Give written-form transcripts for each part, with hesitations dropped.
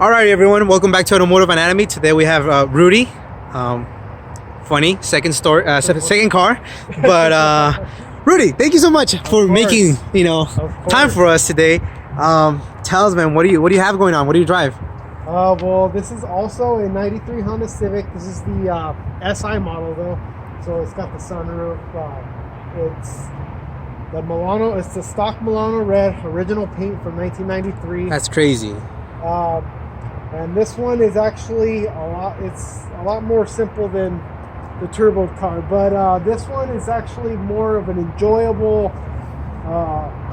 All right, everyone. Welcome back to Automotive Anatomy. Today we have Rudy. Funny second car, but Rudy, thank you so much for making time for us today. Tell us, man, what do you have going on? What do you drive? Well, this is also a '93 Honda Civic. This is the SI model, though, so it's got the sunroof. It's the Milano. It's the stock Milano red, original paint from 1993. That's crazy. And this one is actually it's a lot more simple than the turbo car, but this one is actually more of an enjoyable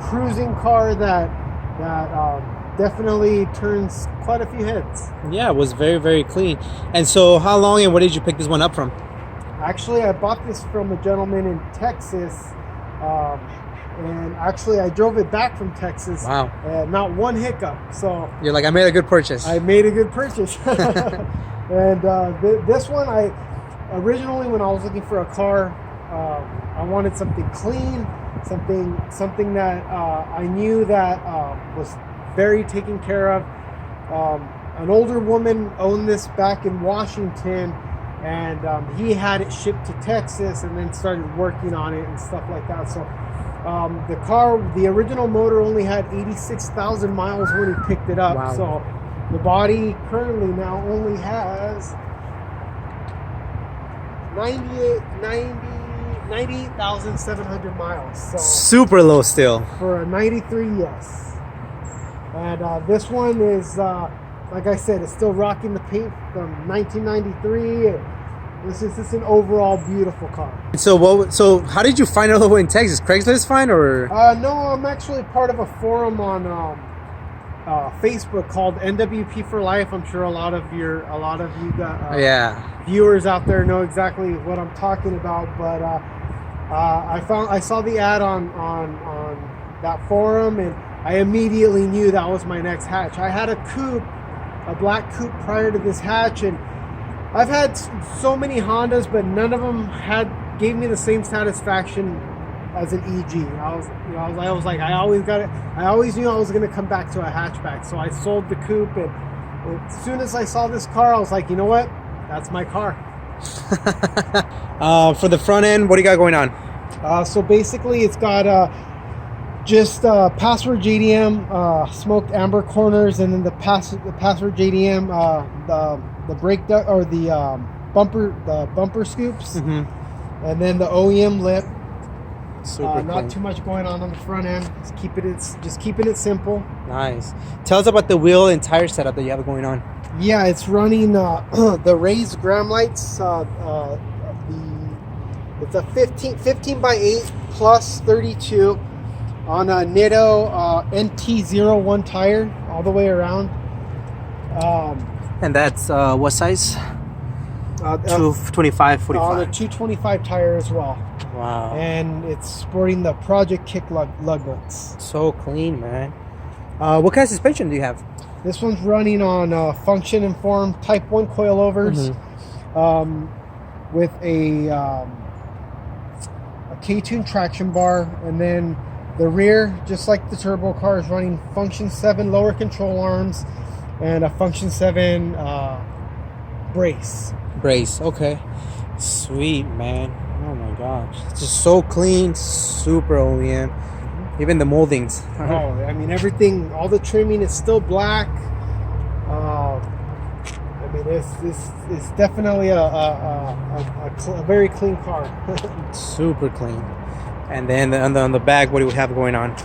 cruising car that definitely turns quite a few heads. Yeah, it was very, very clean. And so how long and where did you pick this one up from? Actually, I bought this from a gentleman in Texas. And actually, I drove it back from Texas. Wow. Not one hiccup. So you're like, I made a good purchase. I made a good purchase. And this one, originally when I was looking for a car, I wanted something clean, something that I knew that was very taken care of. An older woman owned this back in Washington, and he had it shipped to Texas and then started working on it and stuff like that. So the original motor only had 86,000 miles when he picked it up. Wow. So the body currently now only has 98,700 miles. So super low still. For a 93, yes. And this one is, like I said, it's still rocking the paint from 1993. This is an overall beautiful car. So how did you find it all the way in Texas? Craigslist find or? No, I'm actually part of a forum on Facebook called NWP for Life. I'm sure a lot of you viewers out there know exactly what I'm talking about. But I saw the ad on that forum, and I immediately knew that was my next hatch. I had a black coupe prior to this hatch, and I've had so many Hondas, but none of them gave me the same satisfaction as an EG. I always knew I was gonna come back to a hatchback. So I sold the coupe, and as soon as I saw this car, I was like, you know what? That's my car. For the front end, what do you got going on? So basically, it's got just password JDM, smoked amber corners, and then the password JDM, the brake duct or the bumper scoops, and then the OEM lip. Super not too much going on the front end. Just keeping it simple. Nice. Tell us about the wheel and tire setup that you have going on. Yeah, it's running the raised gram lights. It's a 15 by 8 plus 32 on a Nitto NT01 tire all the way around. And that's what size? 225, 45. On a 225 tire as well. Wow. And it's sporting the Project Kick lug nuts. So clean, man. What kind of suspension do you have? This one's running on Function Informed Type 1 coilovers, with a K-Tune traction bar, and then the rear, just like the turbo car, is running Function 7 lower control arms and a Function 7 brace. Okay. Sweet, man. Oh my gosh. It's just so clean, super OEM. Even the moldings. Oh, I mean, everything, all the trimming is still black. I mean, it's definitely a very clean car. Super clean. And then on the back, what do we have going on?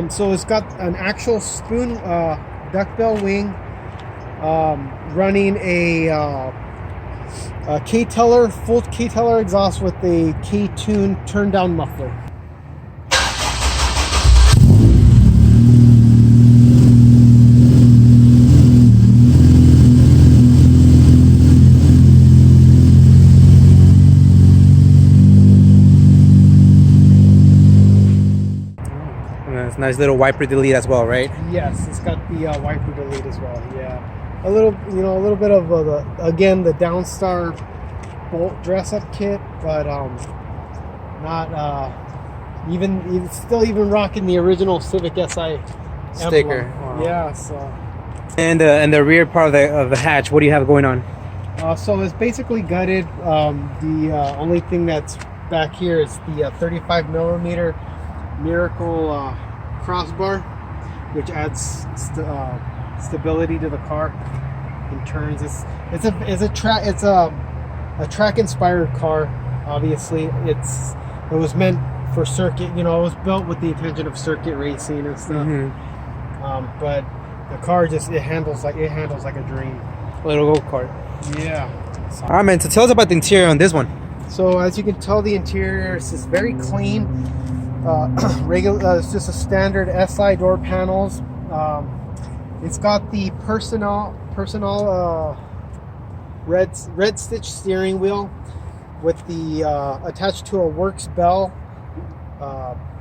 So it's got an actual spoon duckbill wing, running a K-Teller, full K-Teller exhaust with a K-Tune turn down muffler. Nice little wiper delete as well, right? Yes, it's got the wiper delete as well. Yeah, a little bit of the Downstar bolt dress-up kit, but not even rocking the original Civic SI sticker. emblem. Wow. Yeah, so And the rear part of the hatch, what do you have going on? So it's basically gutted. The only thing that's back here is the 35 millimeter Miracle crossbar, which adds stability to the car in turns. It's a track inspired car. Obviously, it was meant for circuit. You know, it was built with the intention of circuit racing and stuff. But the car it handles like a dream. A little go-kart. Yeah. All right, man. So tell us about the interior on this one. So as you can tell, the interior is just very clean. Regular. It's just a standard SI door panels. It's got the personal red stitch steering wheel with the attached to a Works bell,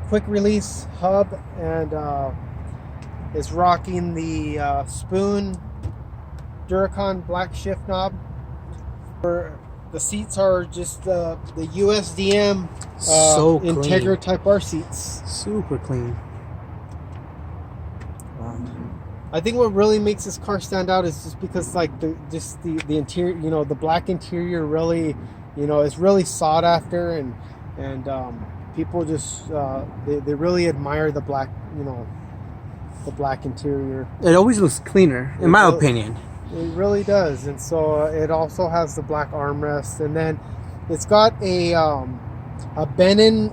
quick release hub, and is rocking the Spoon Duracon black shift knob. The seats are just the USDM So Integra clean. Type R seats. Super clean. Wow. I think what really makes this car stand out is just because like the interior, you know, the black interior really, you know, is really sought after, and people just they really admire the black, you know, the black interior. It always looks cleaner, in my opinion. It really does. And so it also has the black armrest, and then it's got a Benin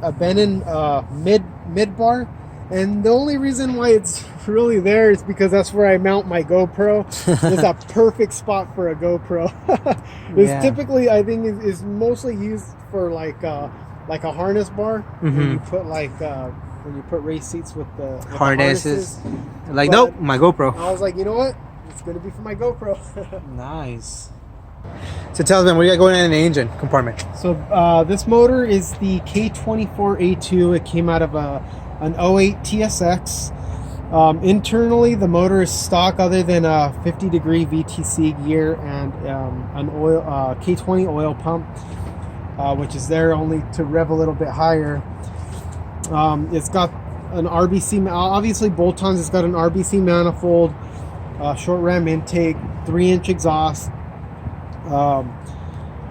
mid bar, and the only reason why it's really there is because that's where I mount my GoPro. It's a perfect spot for a GoPro. It's typically, I think, is mostly used for like a harness bar when you put when you put race seats with the harnesses. Like, But nope, my GoPro. I was like, you know what? It's gonna be for my GoPro. Nice. So tell us, man, what do you got going on in the engine compartment? So this motor is the K24A2. It came out of an 08 TSX. Internally, the motor is stock other than a 50-degree VTC gear and an oil K20 oil pump, which is there only to rev a little bit higher. It's got an RBC, obviously bolt-ons. It's got an RBC manifold, short ram intake, 3-inch exhaust.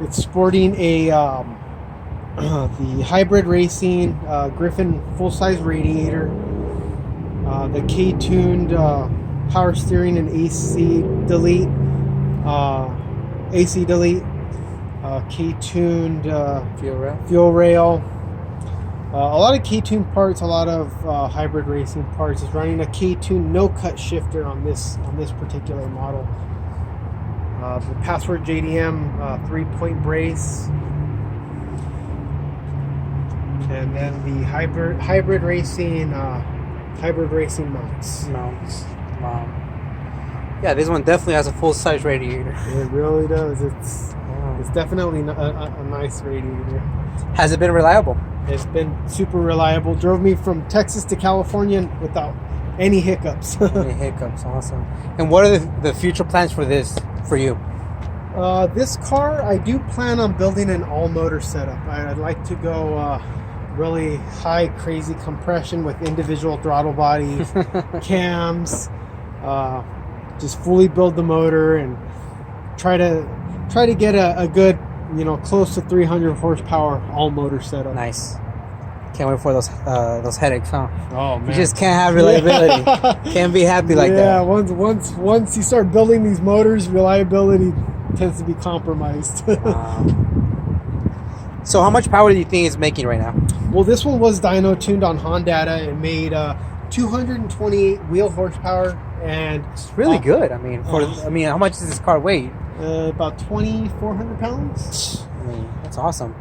It's sporting a the hybrid racing Griffin full-size radiator, the K-tuned power steering and AC delete, K-tuned fuel rail. A lot of K-tuned parts, a lot of hybrid racing parts. It's running a K-tuned no-cut shifter on this particular model. The Password JDM 3-point brace, and then the hybrid racing mounts. Wow. Yeah, this one definitely has a full-size radiator. It really does. It's definitely a nice radiator. Has it been reliable? It's been super reliable. Drove me from Texas to California without any hiccups. Any hiccups, awesome. And what are the future plans for this, for you? This car, I do plan on building an all-motor setup. I'd like to go really high, crazy compression with individual throttle bodies, cams, just fully build the motor and try to get a good, you know, close to 300 horsepower all-motor setup. Nice. Can't wait for those headaches, huh? Oh man, you just can't have reliability. Can't be happy like that. Yeah, once you start building these motors, reliability tends to be compromised. So how much power do you think it's making right now? Well, this one was dyno tuned on Hondata. It made 228 wheel horsepower, and It's really good. I mean, how much does this car weigh? about 2,400 pounds. I mean, that's awesome.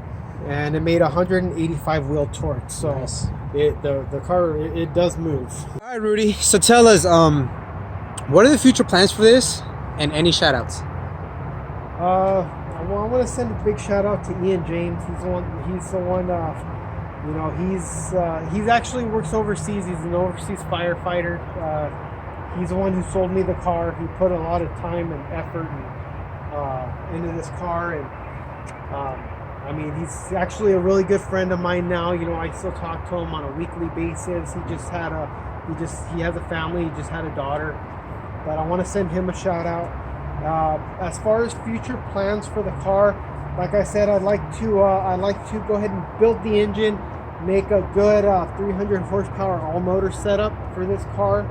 And it made 185 wheel torque. So Nice. the car it does move. All right, Rudy. So tell us, what are the future plans for this, and any shout-outs? Well, I want to send a big shout out to Ian James. He's the one. You know, he's actually works overseas. He's an overseas firefighter. He's the one who sold me the car. He put a lot of time and effort into this car, and I mean, he's actually a really good friend of mine now. You know, I still talk to him on a weekly basis. He has a family. He just had a daughter. but I want to send him a shout out. As far as future plans for the car, like I said, I'd like to go ahead and build the engine, make a good 300 horsepower all motor setup for this car.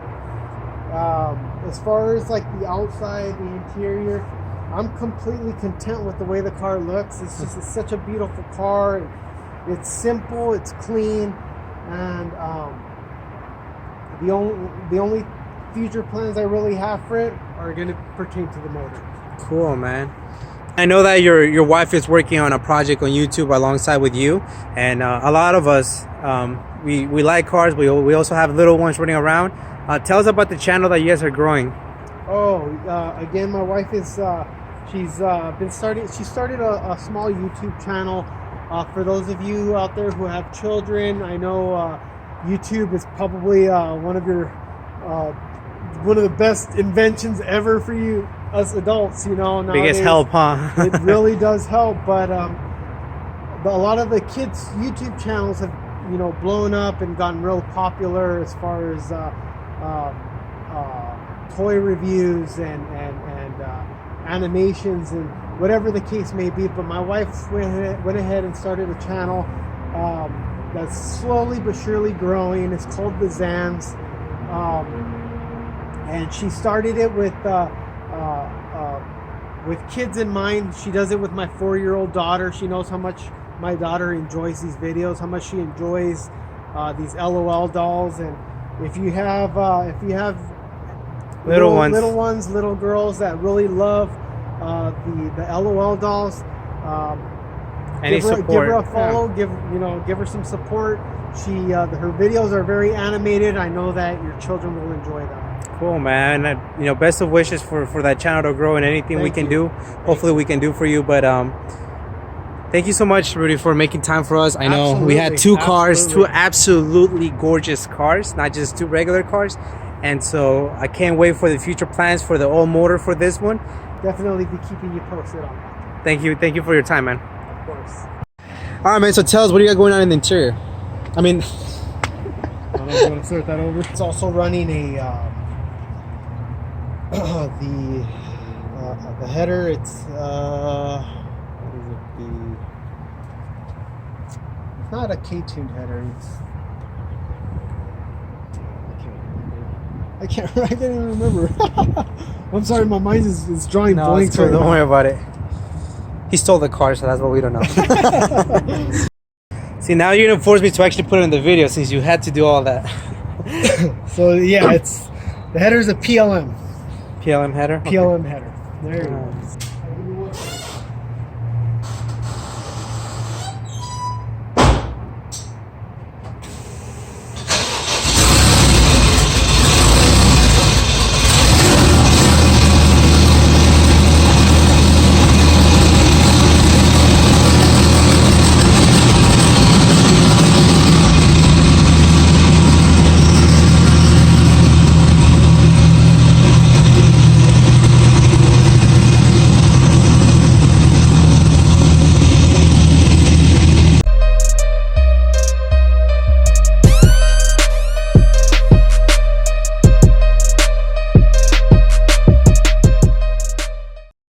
As far as like the outside, the interior, I'm completely content with the way the car looks. It's such a beautiful car. It's simple, it's clean, and the only future plans I really have for it are going to pertain to the motor. Cool, man. I know that your wife is working on a project on YouTube alongside with you, and a lot of us we like cars. We also have little ones running around. Tell us about the channel that you guys are growing. Again, my wife is she started a small YouTube channel. For those of you out there who have children, I know YouTube is probably one of the best inventions ever for you, us adults. Nowadays, biggest help, huh? It really does help, but a lot of the kids' YouTube channels have blown up and gotten real popular as far as toy reviews and animations and whatever the case may be. But my wife went ahead and started a channel that's slowly but surely growing. It's called The Zans, and she started it with kids in mind. She does it with my 4-year-old daughter. She knows how much my daughter enjoys these videos, how much she enjoys these LOL dolls. And if you have little girls that really love the LOL dolls, give her a follow. Yeah. Give her some support. Her videos are very animated. I know that your children will enjoy them. Cool, man. Best of wishes for that channel to grow, and anything we can do, hopefully we can do for you. But thank you so much, Rudy, for making time for us. I know we had two cars, two absolutely gorgeous cars, not just two regular cars. And so I can't wait for the future plans for the all motor for this one. Definitely be keeping you posted on that. Thank you for your time, man. Of course. All right, man. So tell us, what do you got going on in the interior? I mean, I don't know if you want to start that over. It's also running the header. It's what is it? It's not a K-tuned header. I can't even remember. I'm sorry, my mind is drawing blanks. Cool. Don't worry about it. He stole the car, so that's what we don't know. See, now you're gonna force me to actually put it in the video since you had to do all that. So yeah, the header's a PLM. PLM header? PLM header. There you go.